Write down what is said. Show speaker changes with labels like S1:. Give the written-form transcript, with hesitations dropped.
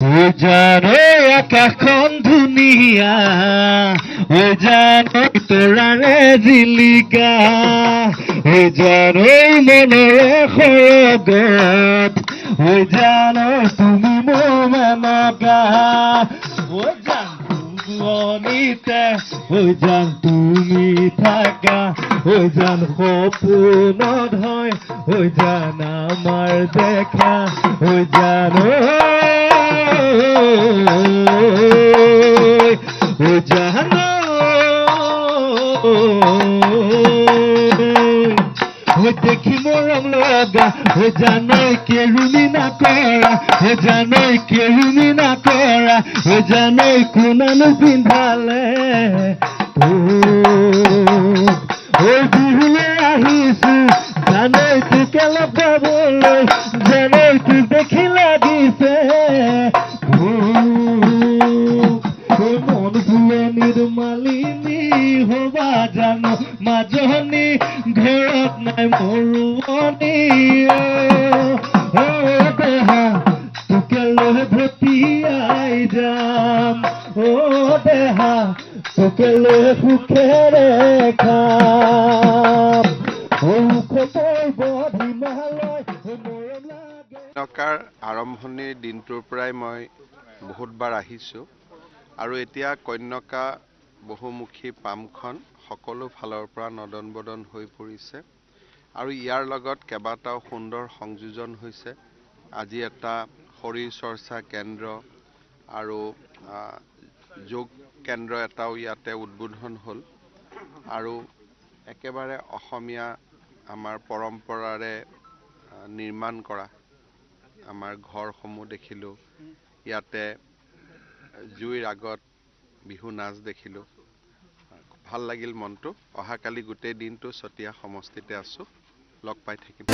S1: ও জানো আকাশখন ধুনীয়া, ও জানো তৰাৰে জিলিকা, ও জানো মনৰে সৰগত, ও জানো তুমি মোৰ মেনকা, ও জান তুমনিতে, ও জান তুমি থাকা, ও জান সপোনত হয়, ও জান আমাৰ দেখা, ও জানো ও জানো ও দেখি মৰম লগা, ও জানৈ কেৰুণী নকৰা, ও জানৈ কেৰুণী নকৰা, ও জানৈ কোনানো পিন্ধালে ঐ বিহুলৈ আহিছো, জানৈ তোকে লগ পাবলৈ, জানৈ তোক দেখি লাগিছে মন ফুলনিৰ মালিনী হবা জানো, মাজনী ঘৰত নাই মৰুৱনী, অ দেহা তোকে লৈ ভটিয়াই যাম, অ দেহা তোকে লৈ সুখেৰে খাম, খবৰ বধ হিমালয় মৰম লাগে।
S2: নকাৰ আৰম্ভণিৰ দিনটোৰ পৰাই মই বহুতবাৰ আহিছোঁ আৰু এতিয়া কন্যকা বহুমুখী পামখন সকলো ফালৰ পৰা নদন বদন হৈ পৰিছে আৰু ইয়াৰ লগত কেইবাটাও সুন্দৰ সংযোজন হৈছে। আজি এটা শৰীৰ চৰ্চা কেন্দ্ৰ আৰু যোগ কেন্দ্ৰ এটাও ইয়াতে উদ্বোধন হ'ল আৰু একেবাৰে অসমীয়া আমাৰ পৰম্পৰাৰে নিৰ্মাণ কৰা আমাৰ ঘৰসমূহ দেখিলোঁ। ইয়াতে জুইৰ আগত বিহু নাচ দেখিলোঁ। ভাল লাগিল মনটো। অহাকালি গোটেই দিনটো চতিয়া সমষ্টিতে আছোঁ, লগ পাই থাকিম।